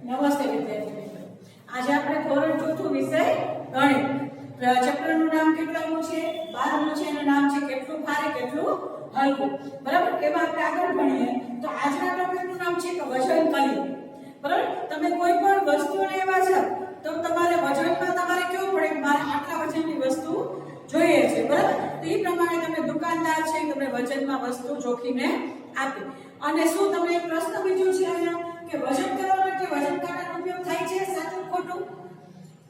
નમસ્તે વિદ્યાર્થી મિત્રો, આજે આપણે ધોરણ ચોથું વિષય ગણિત ચેપ્ટરનું નામ કેટલામું છે? 12મું છે. એનું નામ છે કેટલું ભારે કેટલું હલકું. બરાબર. એમાં આપણે આગળ ભણીએ તો આજના ટોપિકનું નામ છે કે વજન કરીએ. બરાબર. તમે કોઈ પણ વસ્તુ લેવા જાવ તો તમારે વજનમાં તમારે કેવું પડે કે મારે આટલા વજનની વસ્તુ જોઈએ છે. બરાબર. તો એ પ્રમાણે તમે દુકાનદાર છે તમને વજનમાં વસ્તુ જોખીને આપે. અને શું તમને એક પ્રશ્ન બીજો છે અહીંયા કે વજન કરવા માટે વજન કાંટાનો ઉપયોગ થાય છે? સાચું ખોટું?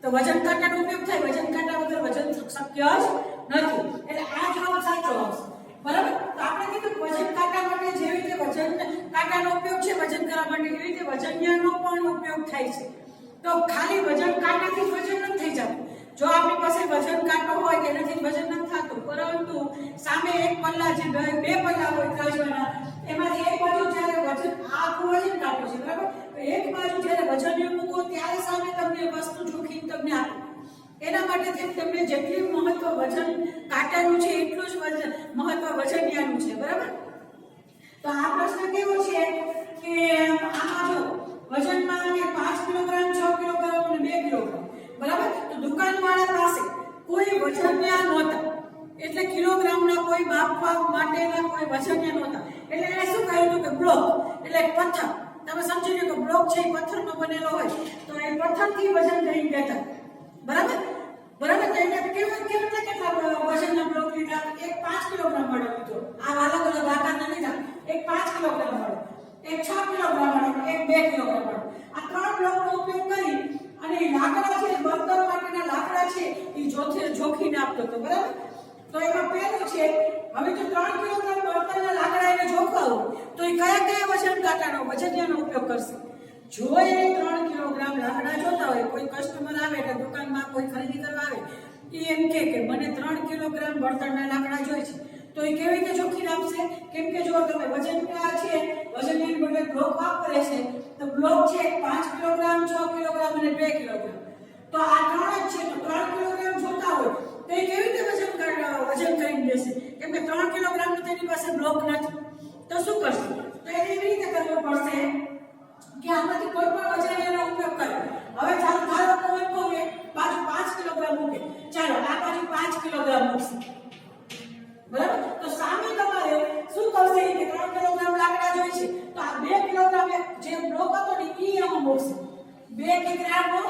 તો વજન કાંટાનો ઉપયોગ થાય. વજન કાંટા વગર વજન શક્ય જ નથી. એટલે આ જવાબ સાચો આવશે. બરાબર. તો આપણે કીધું વજન કાંટા માટે જેવી રીતે વજન કાંટાનો ઉપયોગ છે વજન કરવા માટે, એવી રીતે વજનિયાનો પણ ઉપયોગ થાય છે. તો ખાલી વજન કાંટાથી વજન નથી થઈ જતું. જો આપણી પાસે વજન કાંટો હોય કે એનાથી વજન નથી થતું, પરંતુ સામે એક પલ્લા જે બે પલ્લા હોય ત્રાજવાના, એમાંથી એક બાજુ જ્યારે વજન આખું વજન કાંટો છે. બરાબર. તો એક બાજુ જ્યારે વજનિયું મૂકો ત્યારે સામે તમને વસ્તુ જોખીને તમને આપે. એના માટે તમને જેટલું મહત્વ વજન કાંટાનું છે એટલું જ મહત્વ વજનિયાનું છે. બરાબર. તો આ પ્રશ્ન કેવો છે કે આમાં જો વજનમાં કે 5 કિલોગ્રામ, 6 કિલોગ્રામ અને 2 કિલોગ્રામ. બરાબર. તો દુકાનવાળા પાસે કોઈ વજનિયા નહોતા, એટલે કિલોગ્રામના કોઈ માપવા માટેના કોઈ વજનિયા નહોતા. એટલે એને શું કહ્યું હતું કે બ્લોક, એટલે પથ્થર. તમે સમજી લો કે બ્લોક છે એ પથ્થરનો બનેલો હોય તો એ પથ્થરથી વજન કરીને દેતા. બરાબર. બરાબર. તો એને કેટલા વજનના બ્લોક લીધા? એક 5 કિલોગ્રામ વાળો લીધો. આ અલગ અલગ આકારના લીધા. એક 5 કિલોગ્રામ વાળો, એક 6 કિલોગ્રામ વાળો, એક 2 કિલોગ્રામ વાળો. આ ત્રણ બ્લોકનો ઉપયોગ કરી અને લાકડા છે, બર્તન માટેના લાકડા છે એ જોખીને આપતો હતો. બરાબર. તો એમાં પહેલું છે, હવે જો 3 કિલોગ્રામ બર્તનના લાકડા એને જોખવા હોય તો એ કયા વજન કાંટાનો વજનિયાનો ઉપયોગ કરશે? જો એને 3 કિલોગ્રામ લાકડા જોતા હોય, કોઈ કસ્ટમર આવે એટલે દુકાનમાં કોઈ ખરીદી કરવા આવે, એ એમ કે મને 3 કિલોગ્રામ બર્તનના લાકડા જોઈએ છે, તો એ કેવી રીતે જોખીને આપશે? કેમ કે જો તમે વજન છે વજનની બદલે બ્લોક વાપરે છે તો બ્લોક છે 5 કિલોગ્રામ, 6 કિલોગ્રામ અને 2 કિલોગ્રામ. તો આ ત્રણ જ છે. તો 3 કિલોગ્રામ જોતા હોય તો એ કેવી રીતે વજન કરીને દેશે? કેમ કે 3 કિલોગ્રામનું તેની પાસે બ્લોક નથી. તો શું કરશે? તો એને એવી રીતે કરવું પડશે કે આમાંથી કોઈ પણ વજનિયાનો ઉપયોગ કરે. હવે ચાલો ધારો કે હું કહું કે બાજુ 5 કિલોગ્રામ મૂકે, ચાલો આ બાજુ 5 કિલોગ્રામ મૂકશે. બરાબર. તો સામે તમારે શું કરશે કે 3 કિલોગ્રામ લાકડા જોઈએ છે તો આ 2 કિલોગ્રામ જે બ્લોક હતો ને એ આમાં મૂકશે. 2 કિલોગ્રામનો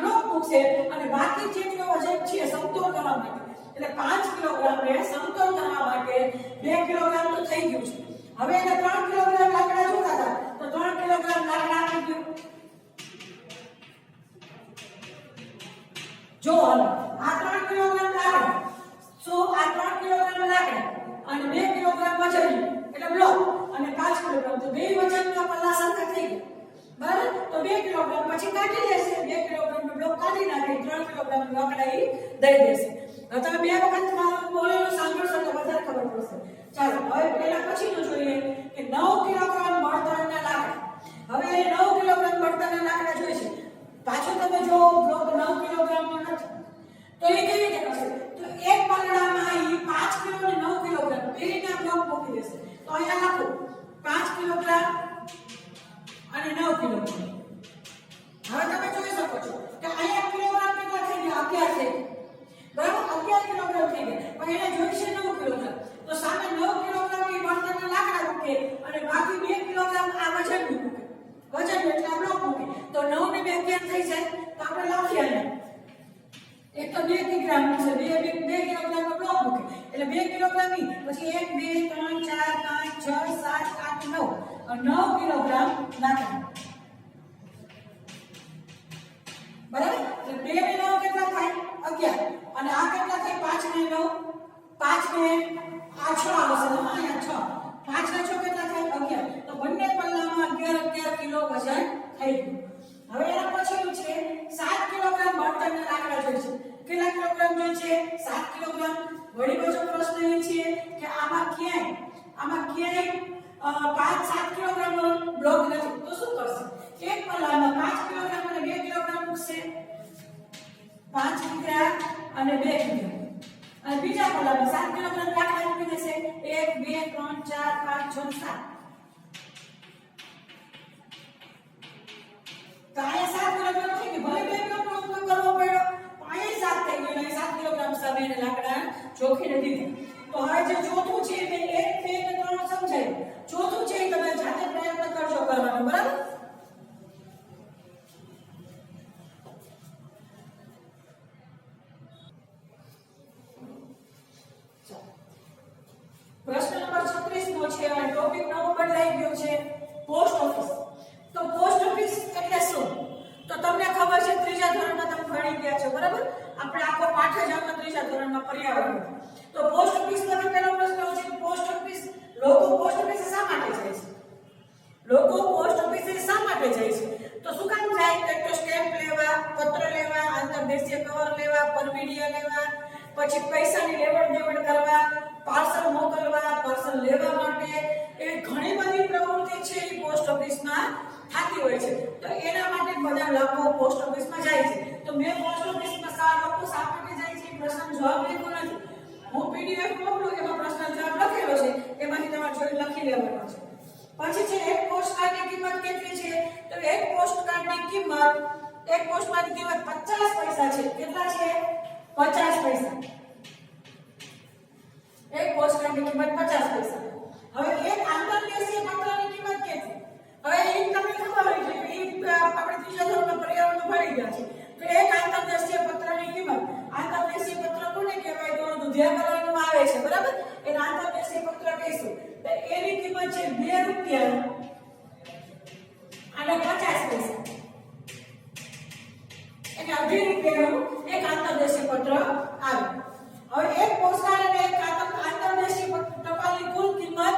બ્લોક મૂકશે અને બાકી જેટલો વજન છે સમતોલ કરવા માટે, એટલે 5 કિલોગ્રામને સમતોલ કરવા માટે 2 કિલોગ્રામ તો થઈ ગયું છે. હવે એને 3 કિલોગ્રામ લાકડા જોતા હતા તો 3 કિલોગ્રામ લાકડા આપી ગયું. જો આ 3 કિલોગ્રામ લાકડા, સો આ 3 કિલોગ્રામ લાકડા અને 2 કિલોગ્રામ વજન એટલે બ્લોક અને 5 કિલોગ્રામ, તો બે વજનના પલ્લા સરખા થઈ ગયા. બરાબર. તો 2 કિલોગ્રામ પછી કાઢી લેશે. 2 કિલોગ્રામનો બ્લોક કાઢી નાખે, 3 કિલોગ્રામ લાકડા એ દઈ દેશે. હવે તમે બે વખત મારું બોલેલું સાંભળશો તો વધારે ખબર પડશે. ચાલો હવે પહેલા પછીનું જોઈએ કે 9 કિલોગ્રામ બળતણના લાકડા. હવે 9 કિલોગ્રામ બળતણના લાકડા જોઈએ છે. પાછો તમે જો બ્લોક 9 કિલોગ્રામનો નથી તો એ કેવી રીતે કરશે? તો એક પલડામાં એ 5 કિલો અને 9 કિલોગ્રામ બેના બ્લોક મૂકી દેશે. તો અહીંયા લખો 5 કિલોગ્રામ અને 9 કિલોગ્રામ. હવે તમે જોઈ શકો છો કે અહીંયા કિલોગ્રામ કેટલા થઈ ગયા? 11 થઈ ગયા. બરાબર. 11 કિલોગ્રામ થઈ ગયા. પણ એને જોઈશે 9 કિલોગ્રામ. તો સામે 9 કિલોગ્રામ ની બળતણના લાકડા મૂકે અને બાકી 2 કિલોગ્રામ આ વજન મૂકે. વજન એટલે આ બ્લોક મૂકે. તો 9 ને 2 11 થઈ જાય. તો આપણે લખીએ અહીંયા એક તો 2 કિલોગ્રામ છે, 2 કિલોગ્રામનો બ્લોક મૂકે એટલે 2 કિલોગ્રામ ની પછી 1 2 3 4 5 6 7 8 9 9 કિલોગ્રામ લાકડા. બરાબર. એટલે 2 ને 9 કેટલા થાય? 11. અને આ કેટલા થાય? 5 ને 9, 5 ને આ 6 આવશે. અહીંયા 6, 5 ને 6 કેટલા થાય? 11. તો બંને પલ્લામાં 11 કિલો વજન થઈ ગયું. હવે એના પછીનું છે 7 કિલોગ્રામ બળતણના લાકડા જોઈએ છે. કેટલા કિલોગ્રામ જોઈએ છે? 7 કિલોગ્રામ. વળી પાછો પ્રશ્ન એ છે કે આમાં ક્યાંય 5-7 કિલોગ્રામનો બ્લોક નથી તો શું કરશે? એક પલ્લામાં 5 કિલોગ્રામ અને 2 કિલોગ્રામ મૂકશે. 5 કિલોગ્રામ અને 2 કિલોગ્રામ. અને બીજા પલ્લામાં 7 કિલોગ્રામ લાકડા મૂકી દેશે. 1 2 3 4 5 6 7. જોખીને દીધું. તો હવે જે ચોથું છે એ 1, 2 અને 3 સમજાય. ચોથું છે એ તમે જાતે પ્રયત્ન કરજો કરવાનો, બરાબર? પ્રશ્ન નંબર 36 નો છે અને ટોપિક નવો બદલાઈ ગયો છે પોસ્ટ ઓફિસ. તો પોસ્ટ ઓફિસ એટલે શું? તો તમને ખબર છે ત્રીજા ધોરણમાં તમે ભણી ગયા છો, બરાબર? આપણે આખો પાઠ જ આપણે ત્રીજા ધોરણમાં પર્યાવરણ. તો પોસ્ટ ઓફિસનો પહેલો પ્રશ્ન છે પોસ્ટ ઓફિસ, લોકો પોસ્ટ ઓફિસે શા માટે જાય છે? લોકો પોસ્ટ ઓફિસે શા માટે જાય છે? તો શું કામ જાય? તો સ્ટેમ્પ લેવા, પત્ર લેવા, આંતરદેશીય કવર લેવા, પરમીડિયા લેવા, પછી પૈસાની લેવડ દેવડ કરવા, પાર્સલ મોકલવા, પાર્સલ લેવા માટે, એવી ઘણી બધી પ્રવૃત્તિ છે એ પોસ્ટ ઓફિસમાં થતી હોય છે. તો એના માટે બધા લોકો પોસ્ટ ઓફિસમાં જાય છે. તો મેં પોસ્ટ ઓફિસમાં લોકો શા માટે જાય છે એ પ્રશ્નનો જવાબ લખ્યો નથી. હું પીડીએફ મોકલું એમાં પ્રશ્નનો જવાબ લખેલો છે, એમાંથી તમારે જોઈ લખી લેવાનો છે. પછી છે એક પોસ્ટકાર્ડની કિંમત કેટલી છે? તો એક પોસ્ટકાર્ડની કિંમત, એક પોસ્ટકાર્ડની કિંમત 50 પૈસા છે. કેટલા છે? 50 પૈસા. એક પોસ્ટકાર્ડની કિંમત 50 પૈસા. હવે એક આંતરદેશીય પત્રની કિંમત કેટલી? હવે એ તમને ખબર હોય છે કે આપણે ત્રીજા ધોરણમાં પર્યાવરણ ભણી ગયા છે. તો એક આંતરદેશીય પત્રની કિંમત, આંતરદેશીય પત્ર કોને કહેવાય? તો દુધિયા કલરનું આવે છે, બરાબર? એને આંતરદેશીય પત્ર કહીશું. તો એની કિંમત છે 2 રૂપિયા અને 50 પૈસા. એટલે 2.5 રૂપિયાનું એક આંતરદેશીય પત્ર આવે. હવે એક પોસ્ટકાર્ડ અને એક આંતરદેશીય ટપાલની કુલ કિંમત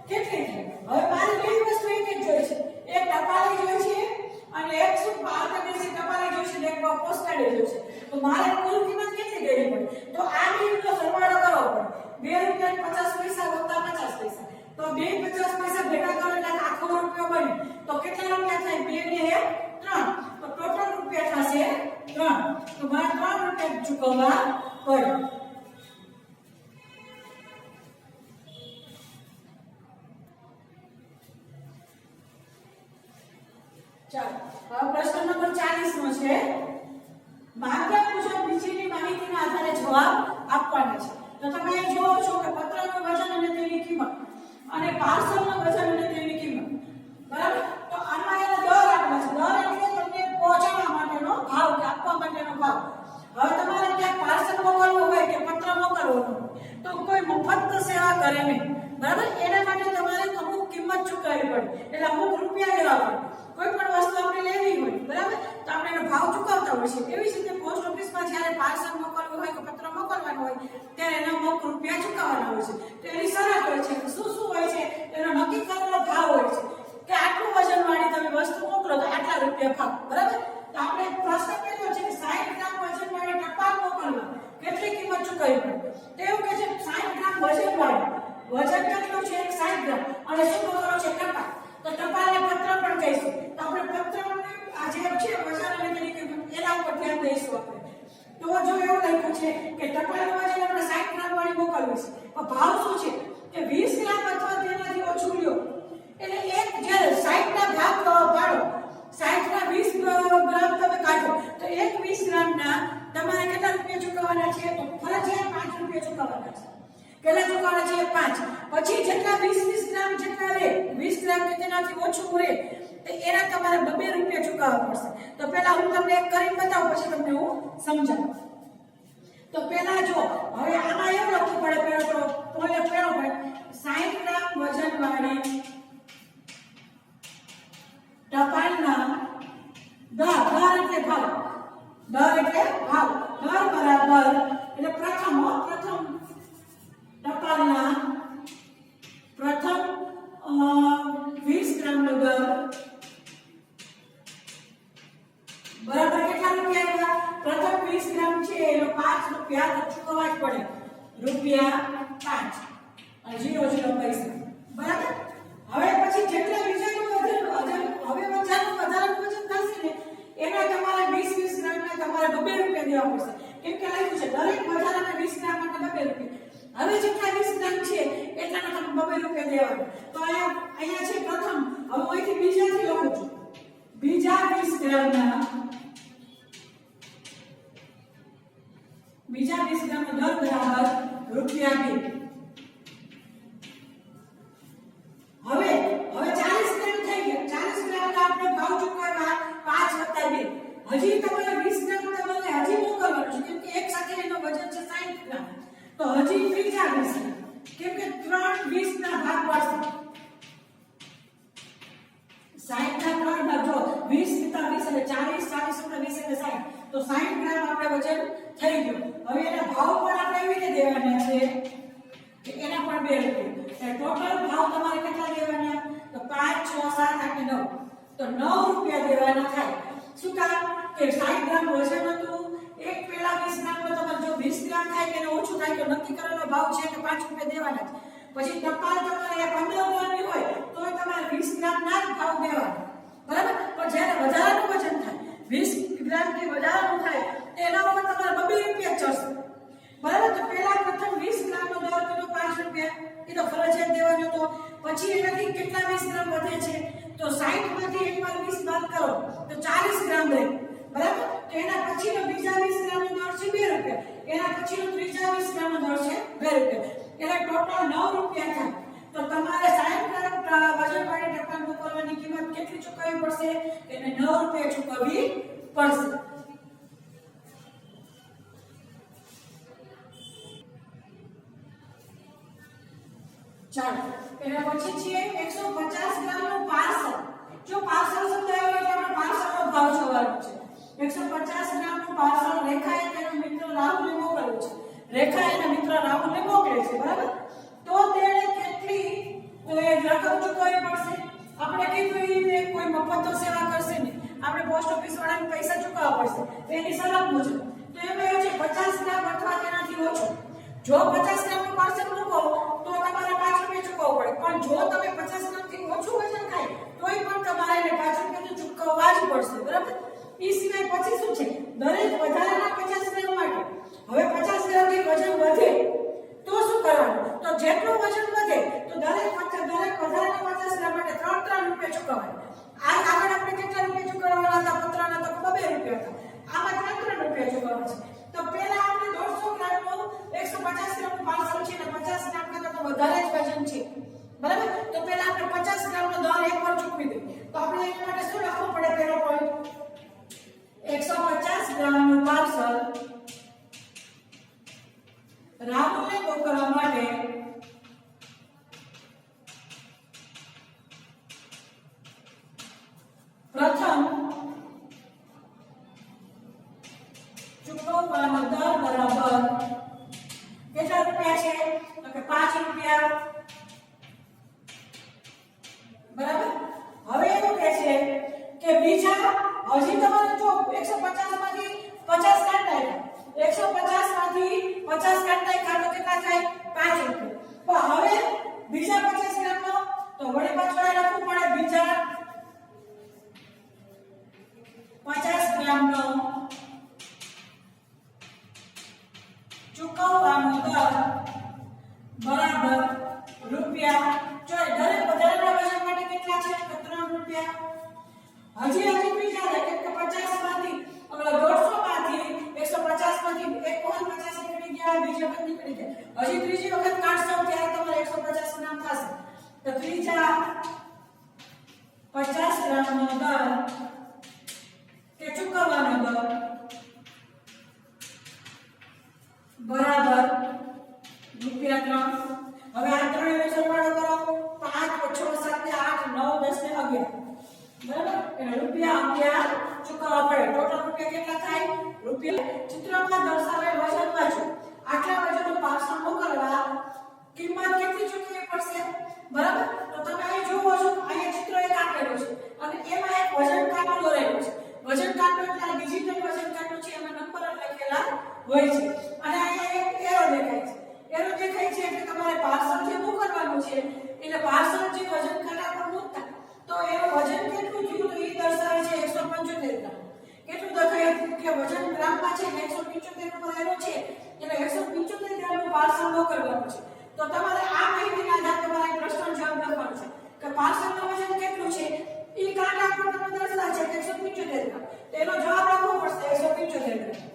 કેટલી થાય? હવે મારે બે વસ્તુ એક જ જોઈએ છે. એક ટપાલી જોઈએ છે અને એક શું આંતરદેશીય ટપાલી જોઈએ છે અને એક પોસ્ટકાર્ડ જોઈએ છે. તો મારે કુલ કિંમત કેટલી દેવી પડે? તો આ બેનો સરવાળો કરવો પડે. 2 રૂપિયા 50 પૈસા વત્તા 50 પૈસા. તો 2 50 પૈસા ભેગા કરો એટલે આખો રૂપિયો બને. તો કેટલા રૂપિયા થાય? 2 ને 1 3. તો ટોટલ રૂપિયા થશે 3. તો મારે 3 રૂપિયા ચૂકવવા પડે. ચાલો હવે પ્રશ્ન નંબર 40 નો છે. માગ્યા મુજબ નીચેની માહિતીના આધારે જવાબ આપવાના છે. તો તમે અહીં જોવો છો કે પત્રનું વજન અને તેની કિંમત અને પાર્સલનું વજન અને તેની કિંમત, બરાબર? તો આમાં એનો દર આપેલા છે. દર એટલે તમને પહોંચાડવા માટેનો ભાવ કે આપવા માટેનો ભાવ. હવે તમારે ક્યાંક પાર્સલ મોકલવું હોય કે પત્ર મોકલવું હોય તો કોઈ મફત સેવા કરે નહીં, બરાબર? એના માટે તમારે અમુક કિંમત ચૂકવવી પડે, એટલે અમુક રૂપિયા લેવા પડે. કોઈ પણ વસ્તુ આપણે લેવી હોય, બરાબર, તો આપણે એનો ભાવ ચૂકવતા હોય છે. એવી જ રીતે પોસ્ટ ઓફિસમાં જ્યારે પાર્સલ મોકલવું હોય કે પત્ર મોકલવાનું હોય ત્યારે એના અમુક રૂપિયા ચૂકવવાના હોય છે. તો એની શરત હોય છે કે શું શું હોય છે? એનો નક્કી કરેલો ભાવ હોય છે કે આટલું વજનવાળી તમે વસ્તુ મોકલો તો આટલા રૂપિયા ભાવ, બરાબર? તો આપણે પ્રશ્ન કર્યો છે કે 60 ગ્રામ વજનવાળી ટપાલ મોકલવા કેટલી કિંમત ચૂકવવી પડે? તો એવું કે છે 60 ગ્રામ વજનવાળી, વજન કેટલું છે? 60 ગ્રામ અને શું મોકલો છે? ટપાલ. તો ટપાલને પત્ર પણ કહીશું. તો આપણે પત્રને આ જે છે વજન અને તેની કિંમત એના ઉપર ધ્યાન દઈશું આપણે. તો જો એવું લખ્યું છે કે ટપાલનું વજન આપણે 60 ગ્રામ વાળી મોકલવી છે, તો ભાવ શું છે કે 20 ગ્રામ અથવા તેનાથી ઓછું લ્યો. એટલે એક જ્યારે 60 ના ભાગ પાડો, 60 ના 20 ગ્રામ તમે કાઢો તો એક 20 ગ્રામના તમારે કેટલા રૂપિયા ચૂકવવાના છે? તો ફરજિયાત 5 રૂપિયા ચૂકવવાના છે. કેટલા ચૂકવવાના છે? 5. પછી જેટલા 20 ગ્રામ જેટલા રહે, 20 ગ્રામ કે તેનાથી ઓછું રહે તો એના તમારે 2 રૂપિયા ચૂકવવા પડશે. તો પહેલા હું તમને એક કરીને બતાવું, પછી તમને હું સમજાવું. તો પહેલા જો હવે આમાં એવું લખવું પડે, પેલો પડે 60 ગ્રામ વજનવાળી ટપાલના દર એટલે ભાવ, દર એટલે ભાવ, દર બરાબર એટલે પ્રથમ ટપાલના પ્રથમ 20 ગ્રામનો દર બરાબર કેટલા રૂપિયા આવ્યા? પ્રથમ 20 ગ્રામ છે એનો 5 રૂપિયા તો ચૂકવવા જ પડે. રૂપિયા 5 અને 00 પૈસા, બરાબર? હવે પછી જેટલા બીજાનું વજન હવે વધારાનું વજન થશે ને એના તમારે 20 ગ્રામના તમારે 2 રૂપિયા દેવા પડશે. કેમ કે લખ્યું છે દરેક વધારાના 20 ગ્રામ માટે 2 રૂપિયા. હવે જેટલા 20 ગ્રામ છે એટલાના તમે 2 રૂપિયા દેવાના. તો અહીંયા છે પ્રથમ. હવે અહીંથી બીજાથી લખું છું. બીજા 20 ગ્રામનો દર બરાબર 40 40 * 20 એટલે 60, તો 60 ગ્રામ આપણે વજન થઈ ગયું. હવે એના ભાવ પણ આપણે એવી રીતે દેવાના છે કે એના પણ 2 રૂપિયા. ટોટલ ભાવ તમારે કેટલા દેવાના? તો 5 6 7 8 9, તો 9 રૂપિયા દેવાના થાય. શું કામ? કે 60 ગ્રામ વજન હતું, એક પેલા 20 ગ્રામનો તમારે જો 20 ગ્રામ થાય કે એને ઓછું થાય તો નક્કી કરેલો ભાવ છે કે 5 રૂપિયા દેવાના છે. પછી ટપાલ તમારે 15 ગ્રામની હોય તો તમારે 20 ગ્રામના જ ભાવ દેવાના, બરાબર? પણ જ્યારે વધારાનું વજન થાય, 20 ગ્રામથી વધારાનું થાય એના ઉપર તમારે 2 રૂપિયા ચડશે, બરાબર? તો પહેલા પ્રથમ 20 ગ્રામનો દર કીધો 5 રૂપિયા, એ તો ફરજિયાત દેવાનો. તો પછી એનાથી કેટલા 20 ગ્રામ વધે છે? તો 60 માંથી એકવાર 20 બાદ કરો તો 40 ગ્રામ રહે, બરાબર? તો એના પછીનો બીજા 20 ગ્રામનો દર છે 2 રૂપિયા, એના પછીનો ત્રીજા 20 ગ્રામનો દર છે 2 રૂપિયા, એટલે ટોટલ 9 રૂપિયા થાય. તો તમારે 60 ગ્રામ વજનવાળી ટપાલ મોકલવાની કિંમત કેટલી ચૂકવવી પડશે? એને 9 રૂપિયા ચૂકવવી પડશે. ચાલો, એના પછી છે 150 ગ્રામનું પાર્સલ. જો પાર્સલ શબ્દ આવ્યો એટલે આપણે પાર્સલનો ભાવ જોવાનો છે. 150 ગ્રામનું પાર્સલ રેખાએ તેના મિત્ર રાહુલને મોકલ્યું છે. રેખા એના મિત્ર રાહુલને મોકલે છે, બરાબર? તો તેણે કેટલી રકમ ચૂકવવી પડશે? આપણે કીધું એ કોઈ મફત તો સેવા કરશે નહીં, આપણે પોસ્ટ ઓફિસ વાળાને પૈસા ચૂકવવા પડશે. તો એની શરત મુજબ તો એમાં એ છે 50 ગ્રામ અથવા તેનાથી ઓછું. જો 50 ગ્રામનું પાર્સલ મૂકો તો તમારે 5 રૂપિયા ચૂકવવું પડે, પણ જો તમે 50 ગ્રામથી ઓછું વજન થાય તોય પણ તમારે એને 5 રૂપિયા તો ચૂકવવા જ પડશે, બરાબર? એ સિવાય પછી શું છે? દરેક વધારાના 50 ગ્રામ માટે હવે 50 ગ્રામથી વજન વધે તો શું કરવાનું? તો જેટલું વજન વધે તો દરેક વધારાના 50 ગ્રામ માટે 3 રૂપિયા ચૂકવવાના. આ આગળ આપણે કેટલા રૂપિયા ચૂકવવાના હતા? પત્રના તો 2 રૂપિયા હતા, આમાં 3 રૂપિયા ચૂકવવાના છે. તો પહેલા આપણે 150 ગ્રામનું 150 ગ્રામનું પાર્સલ છે ને 50 ગ્રામ કરતા તો વધારે જ વજન છે, બરાબર? તો પહેલા આપણે 50 ગ્રામનો દર એકવાર ચૂકવી દઈએ. તો આપણે એના માટે શું લખવું પડે? પહેલો પોઈન્ટ 150 ગ્રામનું પાર્સલ રાહુલને મોકલવા માટે પ્રથમ ચૂકવવાનો દર બરાબર કેટલા રૂપિયા છે? તો કે 5 રૂપિયા, બરાબર? હવે એવું કહે છે કે બીજા હજી તમારે જો 150 માંથી 50 કાઢાય, 150 માંથી 50 કાઢાય કાઢો કેટલા થાય? 5 રૂપિયા. પણ હવે બીજા 50 ગ્રામનો તો વળી પાછળ લખવું પડે બીજા 50 ગ્રામનો ચૂકવવાનો દર બરાબર રૂપિયા. જો દરેક વધારાના વજન માટે કેટલા છે? 3 રૂપિયા. હજી બીજા કે 50 માંથી 150 માંથી 150 માંથી એક વખત 50 નીકળી ગયા, બીજી વખત નીકળી ગયા, હજી ત્રીજી વખત કાઢશો ત્યારે તમારે 150 ગ્રામ થશે. તો ત્રીજા 50 ગ્રામનો દર કે ચૂકવવાનો દર બરાબર રૂપિયા 3. હવે આ ત્રણેયનો સરવાળો કરો, 5 6 7 8 9 10 ને 11, બરાબર? એટલે રૂપિયા 11 ચૂકવવા પડે. ટોટલ રૂપિયા કેટલા થાય? રૂપિયા. ચિત્રમાં દર્શાવેલ વજન વાંચો. આટલા વજનનું પાર્સલ મોકલવા કિંમત કેટલી ચૂકવવી પડશે? બરાબર? તો તમે અહીં જુઓ છો, અહીંયા ચિત્ર એક આપેલું છે અને એમાં એક વજન કાંટો દોરેલો છે. વજન કાંટો એટલે ડિજિટલ વજન કાંટો છે, એમાં નંબર લખેલા હોય છે અને અહીંયા એક એરો દેખાય છે. એરો દેખાય છે એટલે તમારે પાર્સલ જે મોકલવાનું છે એટલે પાર્સલ જે વજન કાંટા પર મૂકતા તો એનું વજન કેટલું થયું તો એ દર્શાવે છે 175 ગ્રામ. કેટલું દેખાય કે વજન ગ્રામમાં છે 175 નો એરો છે એટલે 175 ગ્રામનું પાર્સલ મોકલવાનું છે. તો તમારે આ માહિતીના આધારે તમારે પ્રશ્ન જવાબ લખવાનો છે કે પાર્સલનું વજન કેટલું છે એ કાંટા પર તમે દર્શાવે છે 175 ગ્રામ. તેનો જવાબ લખવો પડશે 175 ગ્રામ.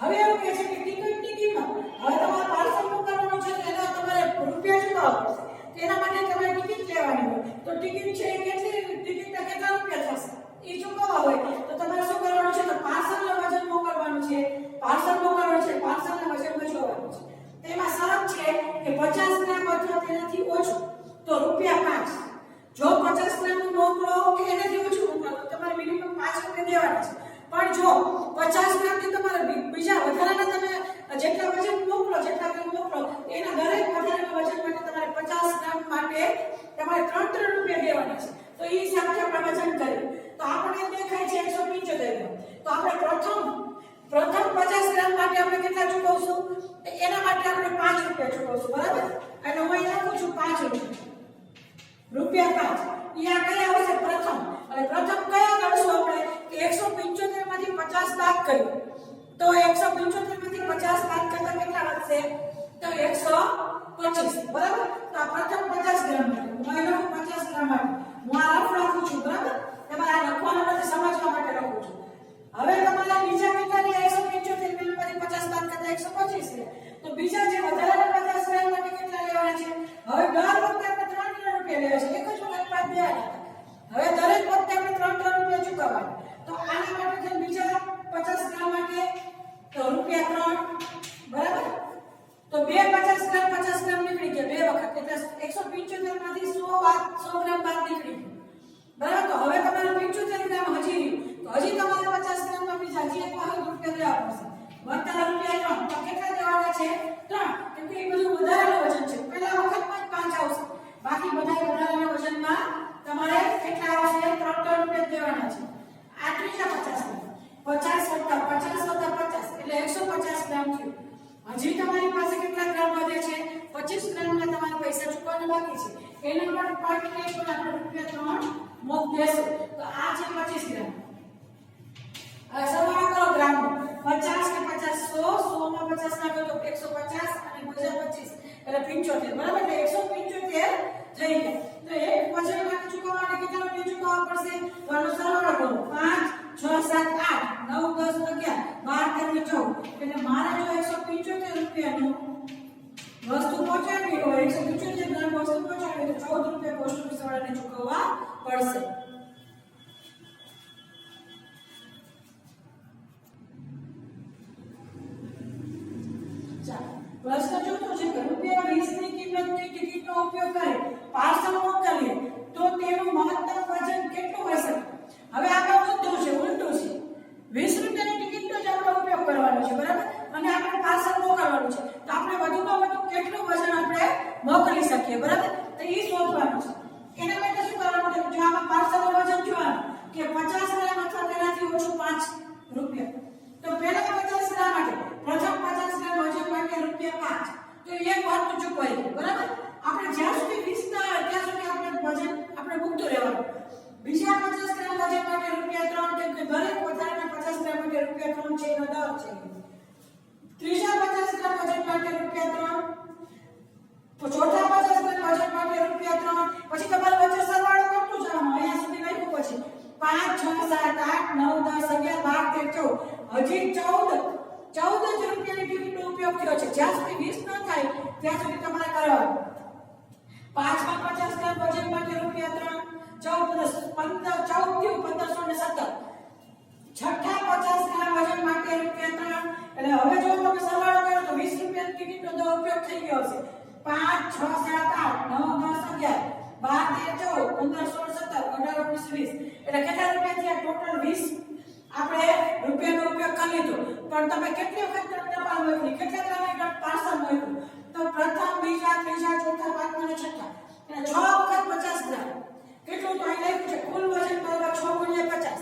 હવે એવું કહે છે કે ટિકિટની કિંમત, હવે તમારે પાર્સલ મોકલવાનું છે તો એના તમારે રૂપિયા ચૂકવવા પડશે. તેના માટે તમારે ટિકિટ લેવાની હોય તો ટિકિટ છે એ ટિકિટના કેટલા રૂપિયા થશે એ ચૂકવવા હોય તો તમારે શું કરવાનું છે? તો પાર્સલનું વજન મોકલવાનું છે, પાર્સલ મોકલવાનું છે, પાર્સલના વજન જોવાનું છે. તેમાં શરત છે કે 50 ગ્રામ અથવા તેનાથી ઓછું તો રૂપિયા 5. જો 50 ગ્રામનું મોકલો કે એનાથી ઓછું મોકલો તો તમારે મિનિમમ 5 રૂપિયા દેવાના છે. પણ જો 50 ગ્રામથી તમારે બીજા વધારાના તમે જેટલા વજન મોકલો જેટલા ગ્રામ મોકલો એના દરેક વધારાના વજન માટે તમારે 50 ગ્રામ માટે તમારે 3 રૂપિયા દેવાના છે. તો એ હિસાબથી આપણે વજન કરીએ તો આપણે દેખાય છે 175 ગ્રામ. તો આપણે પ્રથમ 50 ગ્રામ માટે આપણે કેટલા ચૂકવશું? એના માટે આપણે 5 રૂપિયા ચૂકવશું, બરાબર? એટલે હું અહીં લખું છું 5 રૂપિયા 5. યા કઈ આવશે? પ્રથમ. અને પ્રથમ કયા ગણશું આપણે? કે 175 માંથી 50 બાદ કરીએ તો 175 માંથી 50 બાદ કરતા કેટલા વધશે? તો 125, બરાબર? તો આ પ્રથમ 50 ગ્રામ માટે હું અહીં લખું 50 ગ્રામ માટે હું આ લખું છું, બરાબર? તમારે આ લખવાના નથી, સમજવા માટે લખું છું. હવે તમારા બીજા કેટલા રહ્યા? 175 માંથી 50 બાદ કરતા 125 છે. તો બીજા જે વધારાના 50 ગ્રામ માટે કેટલા લેવાના છે? હવે દર વખતે આપણે 3 રૂપિયા લેવા છે, એક જ વખત 5 દેવાના. હવે દરેક વખતે આપણે 3 રૂપિયા ચૂકવવાના. તો આના માટે જે બીજા 50 ગ્રામ માટે તો રૂપિયા 3, બરાબર? તો બે 50 ગ્રામ નીકળી ગયા બે વખત, એટલે 175 માંથી 100 ગ્રામ બાદ નીકળી ગયું, બરાબર? તો હવે તમારે 75 ગ્રામ હજી રહ્યું. તો હજી તમારે 50 ગ્રામમાં બીજા હજી એક વખત રૂપિયા દેવા પડશે. વધતા રૂપિયા 3. તો કેટલા દેવાના છે? 3. કેમ કે એ બધું વધારાનું વજન છે. પહેલા વખતમાં જ 5 આવશે, બાકી બધા વધારાના વજનમાં તમારે કેટલા આવશે? 3 રૂપિયા દેવાના છે. આ ત્રીજા 50 ગ્રામ 50 વત્તા 50 એટલે 150 ગ્રામ થયું. હજી તમારી પાસે કેટલા ગ્રામ વધે છે? 25 ગ્રામના તમારે પૈસા ચૂકવવાના બાકી છે. એના માટે પાર્ટ નહીં પણ આપણે રૂપિયા 3 મોક દેશું. તો આ છે 25 ગ્રામ. હવે સરવાળો કરો ગ્રામ 50 કે 50 100 માં 50 નાખો તો 150 અને બીજા 25 એટલે 75, બરાબર? એટલે 175 થઈ ગયા. તો એક વજન માટે ચૂકવવા માટે કેટલા રૂપિયા ચૂકવવા પડશે? તો આનો સરવાળો કરો 5 6 7 8 9 10 11 12 13 14. એટલે મારે જો 175 રૂપિયાનું વસ્તુ પહોંચાડવી હોય, 175 ગ્રામ વસ્તુ પહોંચાડવી તો 14 રૂપિયા પોસ્ટ ઓફિસ વાળાને ચૂકવવા પડશે. પ્રશ્ન ચોથો છે કે રૂપિયા 20 ની કિંમતની ટિકિટનો ઉપયોગ કરે પાર્સલ મોકલીએ તો તેનું મહત્તમ વજન કેટલું હશે? હવે આ ઉલટું છે 20 રૂપિયાની ટિકિટનો જ આપણે ઉપયોગ કરવાનો છે, બરાબર? અને આપણે પાર્સલ મોકલવાનું છે તો આપણે વધુમાં વધુ કેટલું વજન આપણે મોકલી શકીએ, બરાબર? તો એ શોધવાનું છે. એના માટે શું કરવાનું છે? જો આમાં પાર્સલનું વજન જોવાનું કે 50 ગ્રામ અથવા તેનાથી ઓછું 5 રૂપિયા. તો પહેલા 50 ગ્રામ માટે પ્રથમ 50 ગ્રામ વજન માટે રૂપિયા 5. તો એક વાત તો ચૂકવાઈ ગઈ, બરાબર? આપણે જ્યાં સુધી 20 ના આવે ત્યાં સુધી આપણે વજન આપણે મૂકતું રહેવાનું. બીજા 50 ગ્રામ વજન માટે રૂપિયા 3, કેમ કે દરેક વધારાના 50 ગ્રામ માટે રૂપિયા 3 છે એનો દર છે. ત્રીજા 50 ગ્રામ વજન માટે રૂપિયા 3, તો ચોથા 50 ગ્રામ વજન માટે રૂપિયા 3. પછી તમારે વચ્ચે સરવાળો કરતું જવાનું. અહીંયા સુધી લખ્યું પછી 5 6 7 8 9 10 11 12 13 14. હજી 14 જ રૂપિયાની ટિકિટનો ઉપયોગ થયો છે. જ્યાં સુધી 20 ન થાય ત્યાં સુધી તમારે કરવાનું. પાંચમા 50 ગ્રામ વજન માટે રૂપિયા 3, 14 થયું 1517. છઠ્ઠા 50 ગ્રામ વજન માટે રૂપિયા 3. એટલે હવે જો તમે સરવાળો કરો તો 20 રૂપિયાની ટિકિટનો ઉપયોગ થઈ ગયો છે. 5 6 7 8 9 10 11 12 13 14 15 16 17 18 19 20. એટલે કેટલા રૂપિયા થયા? ટોટલ 20 આપણે રૂપિયાનો ઉપયોગ કરી લીધો. પણ તમે કેટલી વખત ટપાલ મોકલી, કેટલા ગ્રામ પાર્સલ મોકલ્યું? તો પ્રથમ બીજા ત્રીજા ચોથા પાંચમા અને છઠ્ઠા એટલે 6 વખત 50 ગ્રામ. કેટલું તો અહીં લખ્યું છે કુલ વજન બરાબર 6 × 50.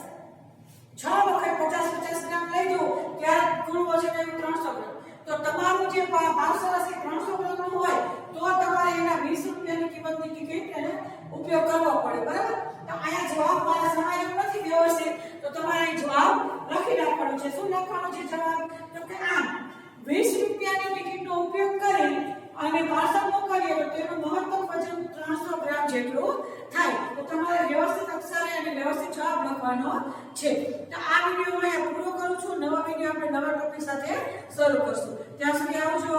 6 વખત 50 ગ્રામ લઈ દો ત્યારે કુલ વજન આવ્યું 300 ગ્રામ. તો તમારું જે પાર્સલ હશે 300 ગ્રામનું હોય તો તમારે એના 20 રૂપિયાની કિંમતની ટિકિટ એને ઉપયોગ કરવો પડે, બરાબર? તો અહીંયા જવાબ મારા સમાયેલો નથી વ્યવસ્થિત, તો તમારે અહીં જવાબ લખી નાખવાનો છે. શું લખવાનો છે જવાબ? તો કે આમ 20 રૂપિયાની ટિકિટનો ઉપયોગ કરી અને પાર્સલ મોકલીએ તો તેનું મહત્તમ વજન 300 ગ્રામ જેટલું થાય. તો તમારે વ્યવસ્થિત અક્ષરે અને વ્યવસ્થિત જવાબ લખવાનો છે. તો આ વિડિયો હું અહીંયા પૂરો કરું છું. નવા વિડિયો આપણે નવા ટોપિક સાથે શરૂ કરશું. ત્યાં સુધી આવજો.